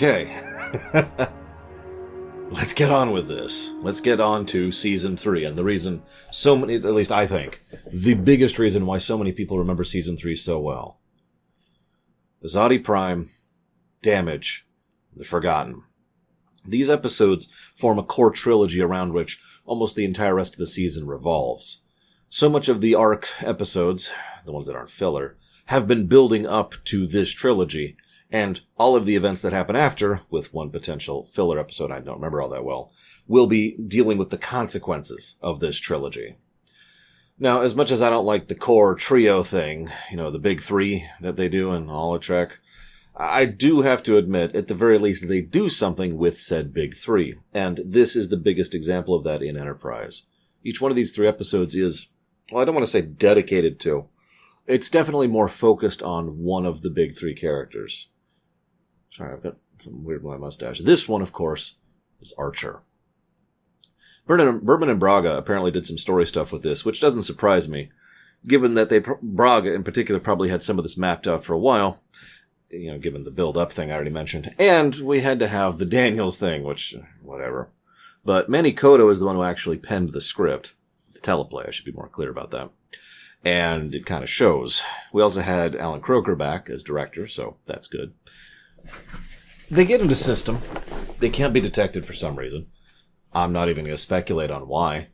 Okay. Let's get on with this. Let's get on to Season 3. And the reason so many, at least I think, the biggest reason why so many people remember Season 3 so well. Azati Prime, Damage, The Forgotten. These episodes form a core trilogy around which almost the entire rest of the season revolves. So much of the arc episodes, the ones that aren't filler, have been building up to this trilogy, and all of the events that happen after, with one potential filler episode I don't remember all that well, will be dealing with the consequences of this trilogy. Now, as much as I don't like the core trio thing, the big three that they do in all of Trek, I do have to admit, at the very least, they do something with said big three, and this is the biggest example of that in Enterprise. Each one of these 3 episodes is, well, I don't want to say dedicated to. It's definitely more focused on one of the big 3 characters. Sorry, I've got something weird with my mustache. This one, of course, is Archer. Berman and Braga apparently did some story stuff with this, which doesn't surprise me, given that Braga in particular probably had some of this mapped out for a while, given the build-up thing I already mentioned. And we had to have the Daniels thing, which, whatever. But Manny Koto is the one who actually penned the script. The teleplay, I should be more clear about that. And it kind of shows. We also had Alan Croker back as director, so that's good. They get into system. They can't be detected for some reason. I'm not even going to speculate on why.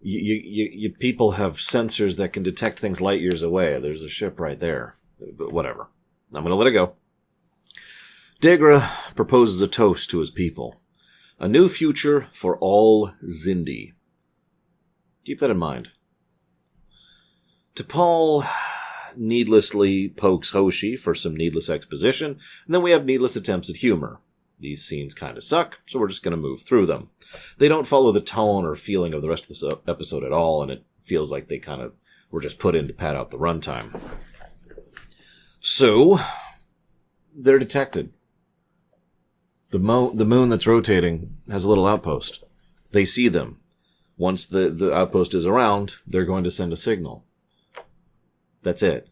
You people have sensors that can detect things light years away. There's a ship right there. But whatever. I'm going to let it go. Degra proposes a toast to his people. A new future for all Xindi. Keep that in mind. T'Pol needlessly pokes Hoshi for some needless exposition, and then we have needless attempts at humor. These scenes kind of suck, so we're just going to move through them. They don't follow the tone or feeling of the rest of this episode at all, and it feels like they kind of were just put in to pad out the runtime. So, they're detected. The moon that's rotating has a little outpost. They see them. Once the outpost is around, they're going to send a signal. That's it.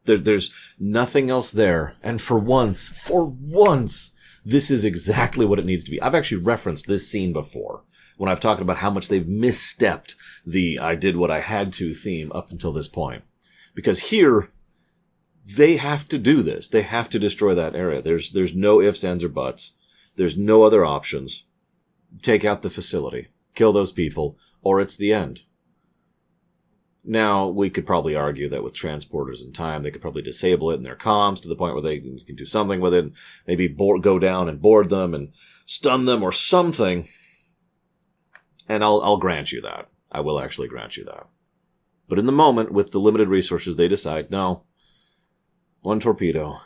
There's nothing else there. And for once, this is exactly what it needs to be. I've actually referenced this scene before when I've talked about how much they've misstepped the I did what I had to theme up until this point. Because here, they have to do this. They have to destroy that area. There's no ifs, ands, or buts. There's no other options. Take out the facility. Kill those people, or it's the end. Now, we could probably argue that with transporters in time, they could probably disable it in their comms to the point where they can do something with it, maybe go down and board them and stun them or something. And I'll grant you that. I will actually grant you that. But in the moment, with the limited resources, they decide, no, one torpedo.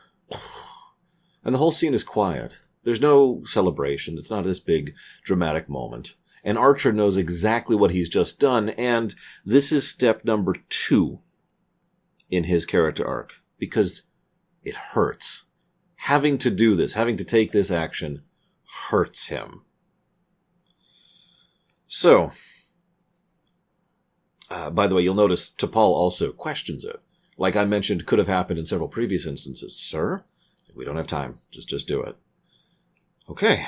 And the whole scene is quiet. There's no celebration. It's not this big dramatic moment. And Archer knows exactly what he's just done, and this is step number 2 in his character arc, because it hurts. Having to do this, having to take this action, hurts him. So, by the way, you'll notice T'Pol also questions it. Like I mentioned, could have happened in several previous instances. Sir? We don't have time. Just do it. Okay.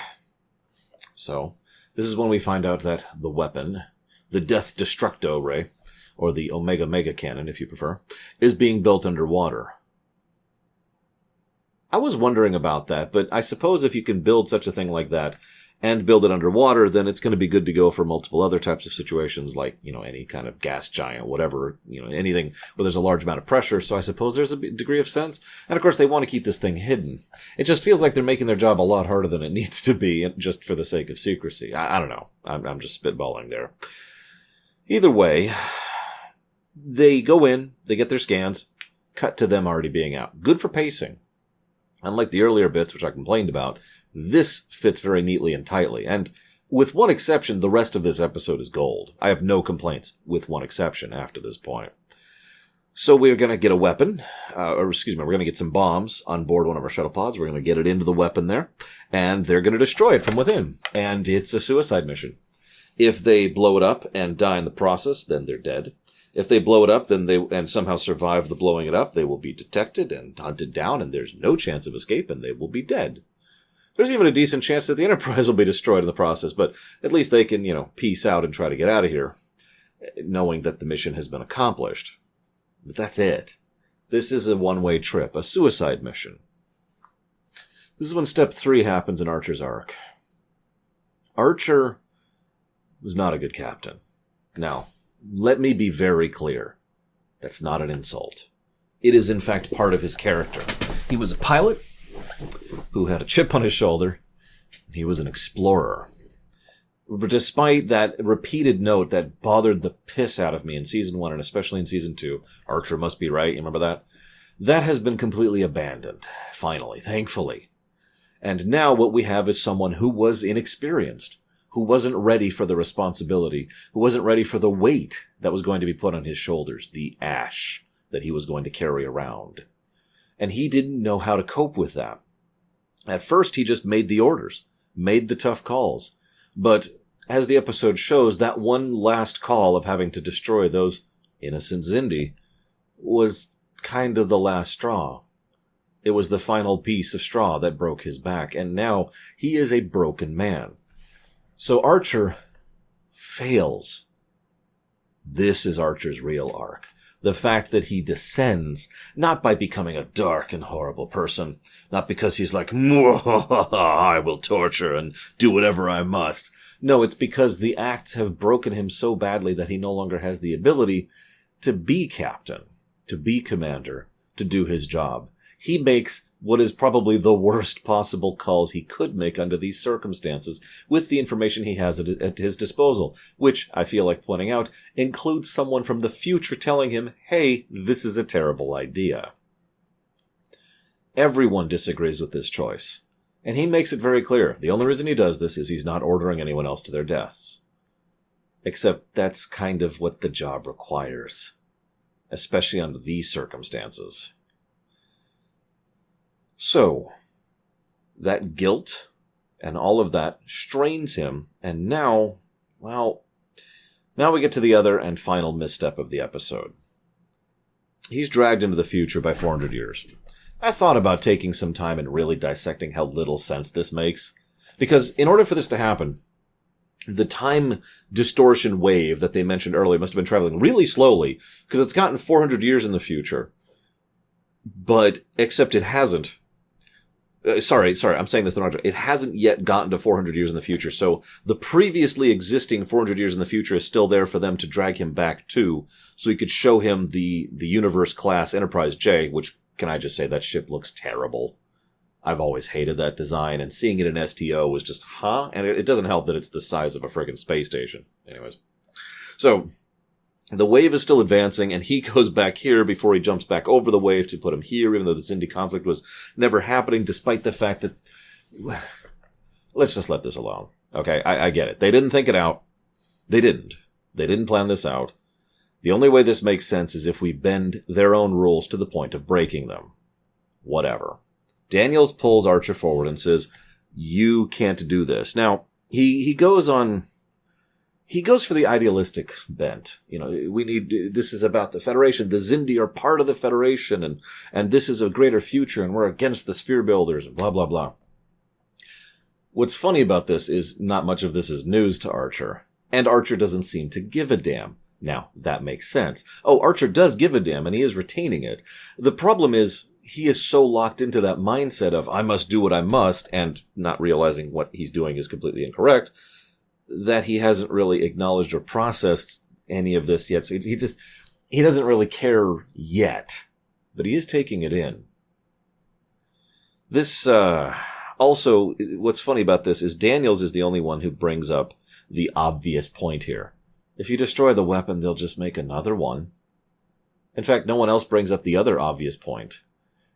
So, this is when we find out that the weapon, the Death Destructo Ray, or the Omega Mega Cannon, if you prefer, is being built underwater. I was wondering about that, but I suppose if you can build such a thing like that and build it underwater, then it's going to be good to go for multiple other types of situations, like, any kind of gas giant, whatever, anything where there's a large amount of pressure. So I suppose there's a degree of sense. And of course, they want to keep this thing hidden. It just feels like they're making their job a lot harder than it needs to be, just for the sake of secrecy. I don't know. I'm just spitballing there. Either way, they go in, they get their scans, cut to them already being out. Good for pacing. Unlike the earlier bits, which I complained about, this fits very neatly and tightly. And with one exception, the rest of this episode is gold. I have no complaints, with one exception, after this point. So we're going to get a weapon, we're going to get some bombs on board one of our shuttle pods. We're going to get it into the weapon there, and they're going to destroy it from within. And it's a suicide mission. If they blow it up and die in the process, then they're dead. If they blow it up, and somehow survive the blowing it up, they will be detected and hunted down, and there's no chance of escape, and they will be dead. There's even a decent chance that the Enterprise will be destroyed in the process, but at least they can, peace out and try to get out of here, knowing that the mission has been accomplished. But that's it. This is a one-way trip, a suicide mission. This is when Step 3 happens in Archer's arc. Archer was not a good captain. Now, let me be very clear. That's not an insult. It is, in fact, part of his character. He was a pilot who had a chip on his shoulder. He was an explorer. But despite that repeated note that bothered the piss out of me in Season 1 and especially in Season 2, Archer must be right, you remember that? That has been completely abandoned, finally, thankfully. And now what we have is someone who was inexperienced, who wasn't ready for the responsibility, who wasn't ready for the weight that was going to be put on his shoulders, the ash that he was going to carry around. And he didn't know how to cope with that. At first, he just made the orders, made the tough calls. But as the episode shows, that one last call of having to destroy those innocent Xindi was kind of the last straw. It was the final piece of straw that broke his back, and now he is a broken man. So Archer fails. This is Archer's real arc. The fact that he descends, not by becoming a dark and horrible person, not because he's like, I will torture and do whatever I must. No, it's because the acts have broken him so badly that he no longer has the ability to be captain, to be commander, to do his job. He makes what is probably the worst possible calls he could make under these circumstances with the information he has at his disposal, which, I feel like pointing out, includes someone from the future telling him, hey, this is a terrible idea. Everyone disagrees with this choice, and he makes it very clear. The only reason he does this is he's not ordering anyone else to their deaths. Except that's kind of what the job requires, especially under these circumstances. So, that guilt and all of that strains him, and now we get to the other and final misstep of the episode. He's dragged into the future by 400 years. I thought about taking some time and really dissecting how little sense this makes, because in order for this to happen, the time distortion wave that they mentioned earlier must have been traveling really slowly, because it's gotten 400 years in the future. But, except it hasn't. Sorry, I'm saying this the wrong way. It hasn't yet gotten to 400 years in the future, so the previously existing 400 years in the future is still there for them to drag him back to, so he could show him the Universe-class Enterprise J, which, can I just say, that ship looks terrible. I've always hated that design, and seeing it in STO was just, huh? And it doesn't help that it's the size of a friggin' space station. Anyways. So, the wave is still advancing, and he goes back here before he jumps back over the wave to put him here, even though the Xindi conflict was never happening, despite the fact that... Let's just let this alone. Okay, I get it. They didn't think it out. They didn't. They didn't plan this out. The only way this makes sense is if we bend their own rules to the point of breaking them. Whatever. Daniels pulls Archer forward and says, you can't do this. Now, he goes for the idealistic bent. This is about the Federation. The Xindi are part of the Federation, and this is a greater future, and we're against the sphere builders, and blah, blah, blah. What's funny about this is not much of this is news to Archer, and Archer doesn't seem to give a damn. Now, that makes sense. Oh, Archer does give a damn, and he is retaining it. The problem is, he is so locked into that mindset of, I must do what I must, and not realizing what he's doing is completely incorrect, that he hasn't really acknowledged or processed any of this yet. So he doesn't really care yet, but he is taking it in. This, also, what's funny about this is Daniels is the only one who brings up the obvious point here. If you destroy the weapon, they'll just make another one. In fact, no one else brings up the other obvious point.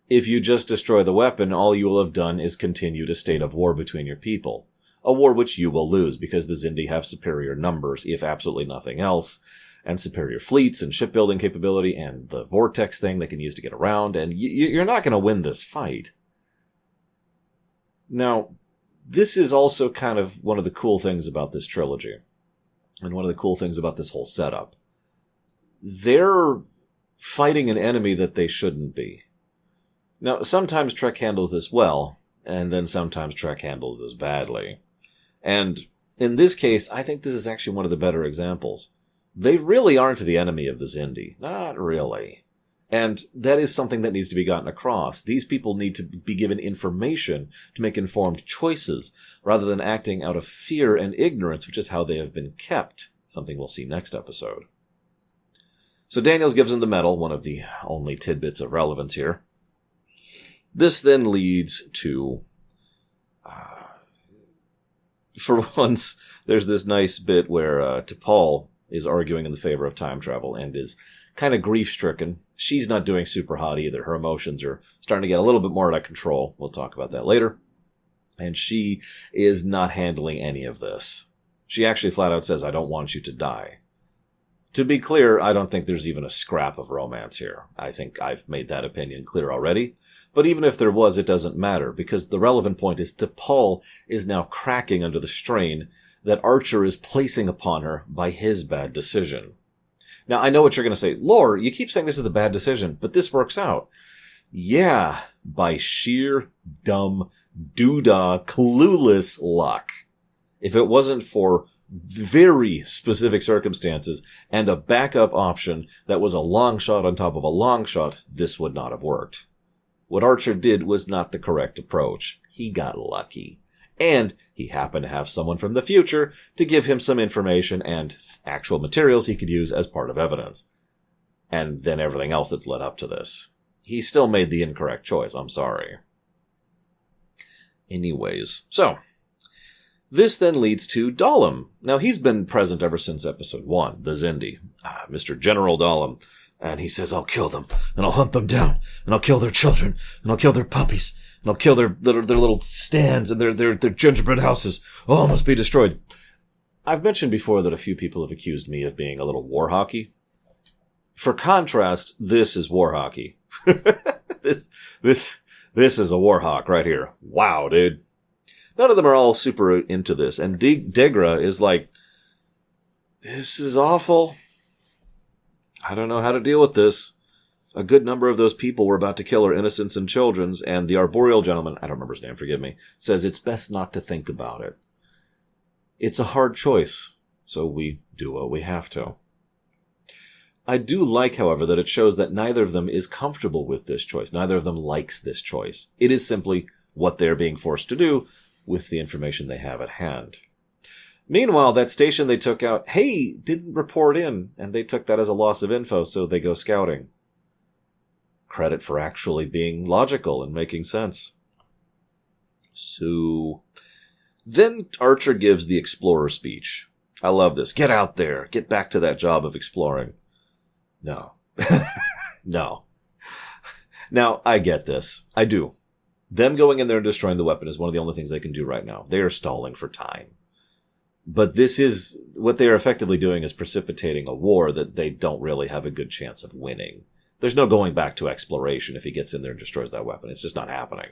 If you just destroy the weapon, all you will have done is continued a state of war between your people. A war which you will lose, because the Xindi have superior numbers, if absolutely nothing else, and superior fleets and shipbuilding capability, and the vortex thing they can use to get around, and you're not going to win this fight. Now, this is also kind of one of the cool things about this trilogy, and one of the cool things about this whole setup. They're fighting an enemy that they shouldn't be. Now, sometimes Trek handles this well. and then sometimes Trek handles this badly. And in this case, I think this is actually one of the better examples. They really aren't the enemy of the Xindi. Not really. And that is something that needs to be gotten across. These people need to be given information to make informed choices, rather than acting out of fear and ignorance, which is how they have been kept. Something we'll see next episode. So Daniels gives him the medal, one of the only tidbits of relevance here. This then leads to... for once, there's this nice bit where T'Pol is arguing in the favor of time travel and is kind of grief-stricken. She's not doing super hot either. Her emotions are starting to get a little bit more out of control. We'll talk about that later. And she is not handling any of this. She actually flat out says, I don't want you to die. To be clear, I don't think there's even a scrap of romance here. I think I've made that opinion clear already. But even if there was, it doesn't matter, because the relevant point is T'Pol is now cracking under the strain that Archer is placing upon her by his bad decision. Now, I know what you're going to say. Lore, you keep saying this is the bad decision, but this works out. Yeah, by sheer, dumb, doodah, clueless luck. If it wasn't for very specific circumstances and a backup option that was a long shot on top of a long shot, this would not have worked. What Archer did was not the correct approach. He got lucky. And he happened to have someone from the future to give him some information and actual materials he could use as part of evidence. And then everything else that's led up to this. He still made the incorrect choice, I'm sorry. Anyways, so this then leads to Dahlem. Now, he's been present ever since episode 1, the Xindi, Mr. General Dahlem. And he says, I'll kill them, and I'll hunt them down, and I'll kill their children, and I'll kill their puppies, and I'll kill their little stands and their gingerbread houses. All must be destroyed. I've mentioned before that a few people have accused me of being a little war hockey. For contrast, this is war hockey. This is a war hawk right here. Wow, dude. None of them are all super into this. And Degra is like, this is awful. I don't know how to deal with this. A good number of those people were about to kill our innocents and children's, and the arboreal gentleman, I don't remember his name, forgive me, says it's best not to think about it. It's a hard choice, so we do what we have to. I do like, however, that it shows that neither of them is comfortable with this choice. Neither of them likes this choice. It is simply what they're being forced to do with the information they have at hand. Meanwhile, that station they took out, hey, didn't report in, and they took that as a loss of info, so they go scouting. Credit for actually being logical and making sense. So, then Archer gives the explorer speech. I love this. Get out there. Get back to that job of exploring. No. No. Now, I get this. I do. Them going in there and destroying the weapon is one of the only things they can do right now. They are stalling for time. But this is, what they are effectively doing is precipitating a war that they don't really have a good chance of winning. There's no going back to exploration if he gets in there and destroys that weapon. It's just not happening.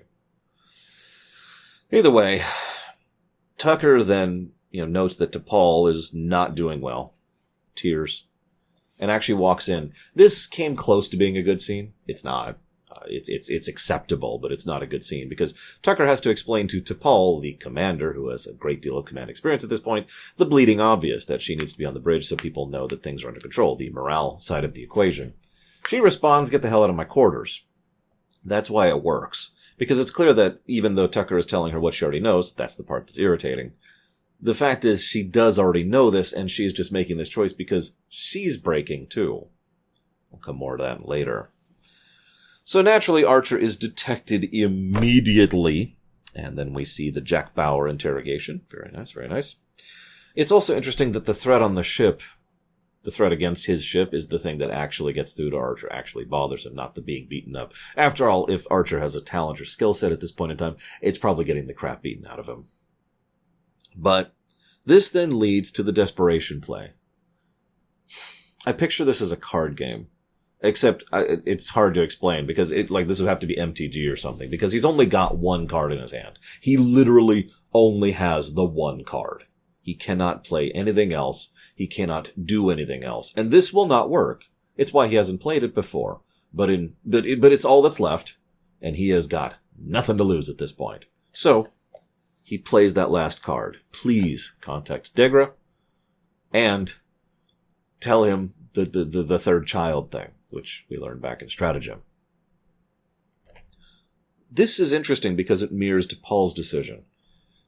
Either way, Tucker then, notes that T'Pol is not doing well. Tears. And actually walks in. This came close to being a good scene. It's not. It's acceptable, but it's not a good scene because Tucker has to explain to T'Pol, the commander, who has a great deal of command experience at this point, the bleeding obvious that she needs to be on the bridge so people know that things are under control, the morale side of the equation. She responds, get the hell out of my quarters. That's why it works. Because it's clear that even though Tucker is telling her what she already knows, that's the part that's irritating. The fact is she does already know this, and she's just making this choice because she's breaking too. We'll come more to that later. So naturally, Archer is detected immediately. And then we see the Jack Bauer interrogation. Very nice, very nice. It's also interesting that the threat on the ship, the threat against his ship, is the thing that actually gets through to Archer, actually bothers him, not the being beaten up. After all, if Archer has a talent or skill set at this point in time, it's probably getting the crap beaten out of him. But this then leads to the desperation play. I picture this as a card game. Except it's hard to explain because this would have to be MTG or something because he's only got one card in his hand. He literally only has the one card. He cannot play anything else. He cannot do anything else. And this will not work. It's why he hasn't played it before. But it's all that's left, and he has got nothing to lose at this point. So, he plays that last card. Please contact Degra and tell him the third child thing, which we learned back in Stratagem. This is interesting because it mirrors T'Pol's decision.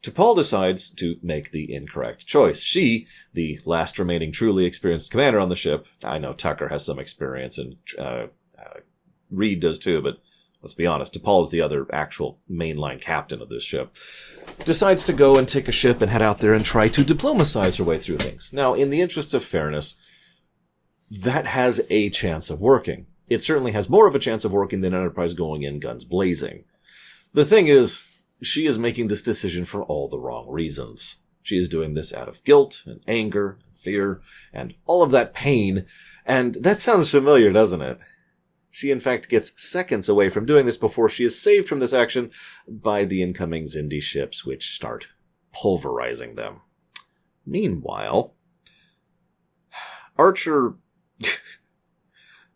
T'Pol decides to make the incorrect choice. She, the last remaining truly experienced commander on the ship, I know Tucker has some experience and Reed does too, but let's be honest, T'Pol is the other actual mainline captain of this ship, decides to go and take a ship and head out there and try to diplomatize her way through things. Now, in the interest of fairness, that has a chance of working. It certainly has more of a chance of working than Enterprise going in guns blazing. The thing is, she is making this decision for all the wrong reasons. She is doing this out of guilt and anger, and fear, and all of that pain, and that sounds familiar, doesn't it? She, in fact, gets seconds away from doing this before she is saved from this action by the incoming Xindi ships, which start pulverizing them. Meanwhile, Archer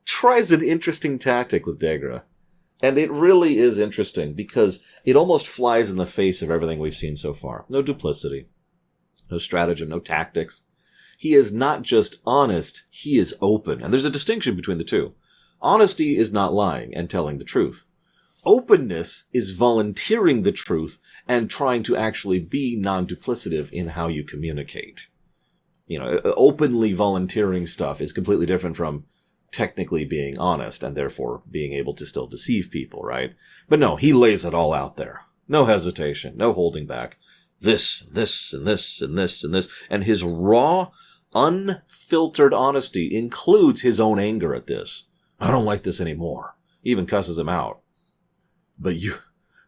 tries an interesting tactic with Degra. And it really is interesting because it almost flies in the face of everything we've seen so far. No duplicity, no stratagem, no tactics. He is not just honest, he is open. And there's a distinction between the two. Honesty is not lying and telling the truth. Openness is volunteering the truth and trying to actually be non-duplicative in how you communicate. You know, openly volunteering stuff is completely different from technically being honest and therefore being able to still deceive people, right? But no, he lays it all out there. No hesitation, no holding back. This, and this, and this, and this, and this. And his raw, unfiltered honesty includes his own anger at this. I don't like this anymore. He even cusses him out. But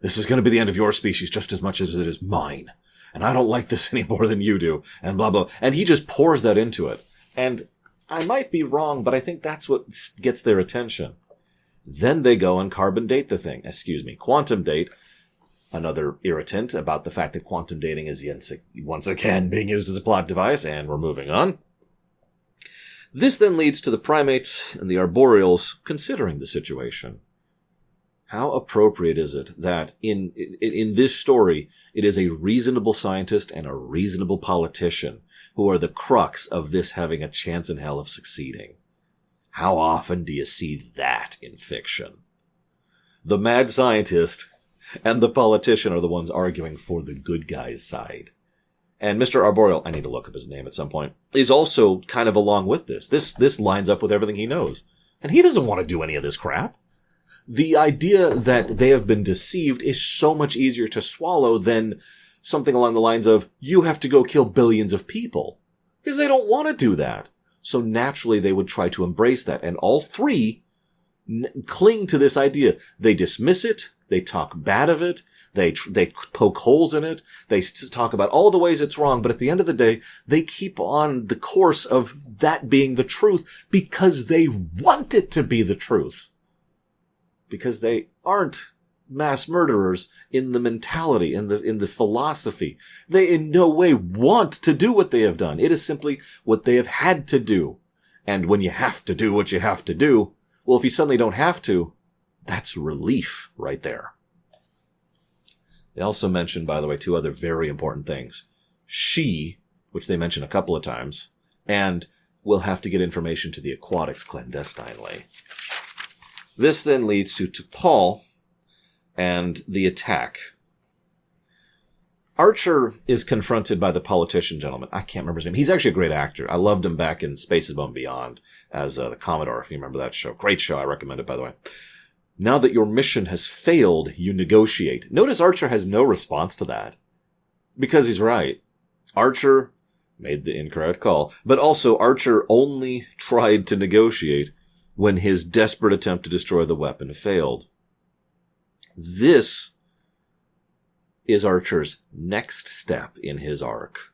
this is going to be the end of your species just as much as it is mine. And I don't like this any more than you do. And blah, blah. And he just pours that into it. And I might be wrong, but I think that's what gets their attention. Then they go and quantum date. Another irritant about the fact that quantum dating is once again being used as a plot device, and we're moving on. This then leads to the primates and the arboreals considering the situation. How appropriate is it that in this story, it is a reasonable scientist and a reasonable politician who are the crux of this having a chance in hell of succeeding? How often do you see that in fiction? The mad scientist and the politician are the ones arguing for the good guy's side. And Mr. Arboreal, I need to look up his name at some point, is also kind of along with this. This lines up with everything he knows. And he doesn't want to do any of this crap. The idea that they have been deceived is so much easier to swallow than something along the lines of, you have to go kill billions of people. Because they don't want to do that. So naturally they would try to embrace that. And all three cling to this idea. They dismiss it. They talk bad of it. They poke holes in it. They talk about all the ways it's wrong. But at the end of the day, they keep on the course of that being the truth because they want it to be the truth. Because they aren't mass murderers in the mentality, in the philosophy. They in no way want to do what they have done. It is simply what they have had to do. And when you have to do what you have to do, well, if you suddenly don't have to, that's relief right there. They also mention, by the way, two other very important things. She, which they mention a couple of times, and will have to get information to the aquatics clandestinely. This then leads to T'Pol and the attack. Archer is confronted by the politician gentleman. I can't remember his name. He's actually a great actor. I loved him back in Space Above and Beyond as the Commodore, if you remember that show. Great show. I recommend it, by the way. Now that your mission has failed, you negotiate. Notice Archer has no response to that. Because he's right. Archer made the incorrect call. But also, Archer only tried to negotiate when his desperate attempt to destroy the weapon failed. This is Archer's next step in his arc.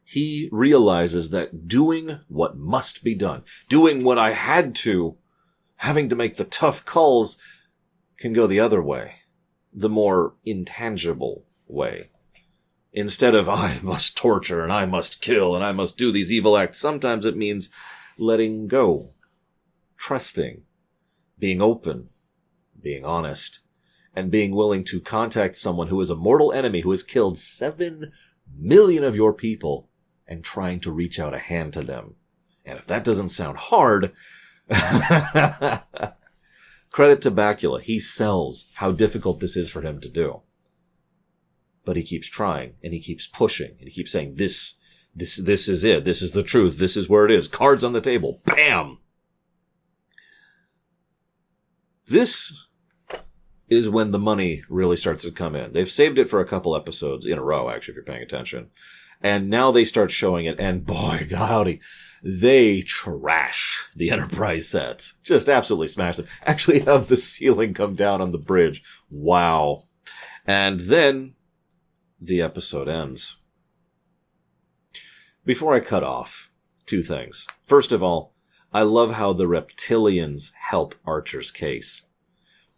He realizes that doing what must be done, doing what I had to, having to make the tough calls, can go the other way, the more intangible way. Instead of, I must torture and I must kill and I must do these evil acts, sometimes it means letting go, trusting, being open, being honest, and being willing to contact someone who is a mortal enemy who has killed 7 million of your people and trying to reach out a hand to them. And if that doesn't sound hard, credit to Bakula. He sells how difficult this is for him to do. But he keeps trying, and he keeps pushing, and he keeps saying, this is it. This is the truth. This is where it is. Cards on the table. Bam! This is when the money really starts to come in. They've saved it for a couple episodes in a row, actually, if you're paying attention. And now they start showing it, and boy, God howdy, they trash the Enterprise sets. Just absolutely smash them. Actually have the ceiling come down on the bridge. Wow. And then the episode ends. Before I cut off, 2 things. First of all, I love how the reptilians help Archer's case.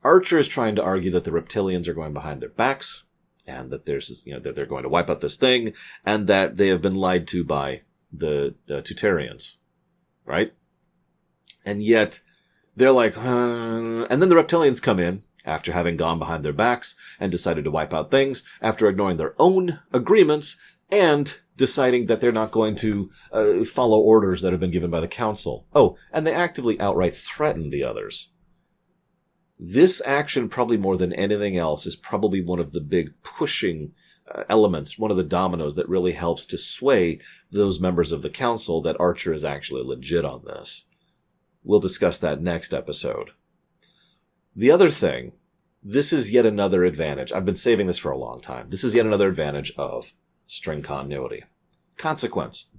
Archer is trying to argue that the reptilians are going behind their backs, and that that they're going to wipe out this thing, and that they have been lied to by the Tutarians, right? And yet they're like, and then the reptilians come in after having gone behind their backs and decided to wipe out things after ignoring their own agreements and deciding that they're not going to follow orders that have been given by the council. Oh, and they actively outright threaten the others. This action, probably more than anything else, is probably one of the big pushing elements, one of the dominoes that really helps to sway those members of the council that Archer is actually legit on this. We'll discuss that next episode. The other thing, this is yet another advantage. I've been saving this for a long time. This is yet another advantage of string continuity. Consequence.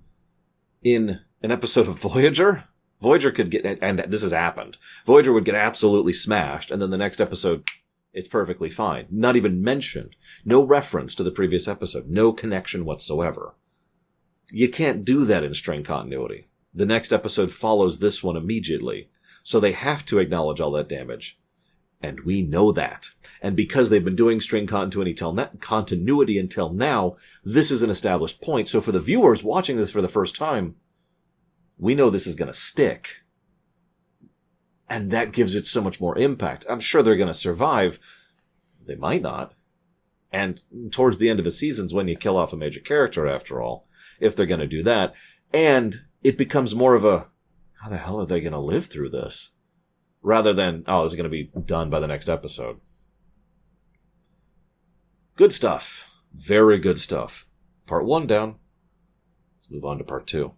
In an episode of Voyager could get, and this has happened, Voyager would get absolutely smashed, and then the next episode, it's perfectly fine. Not even mentioned. No reference to the previous episode. No connection whatsoever. You can't do that in string continuity. The next episode follows this one immediately, so they have to acknowledge all that damage. And we know that. And because they've been doing string continuity until now, this is an established point. So for the viewers watching this for the first time, we know this is going to stick. And that gives it so much more impact. I'm sure they're going to survive. They might not. And towards the end of a season's when you kill off a major character, after all, if they're going to do that. And it becomes more of a, how the hell are they going to live through this? Rather than, oh, this is going to be done by the next episode. Good stuff. Very good stuff. Part 1 down. Let's move on to part 2.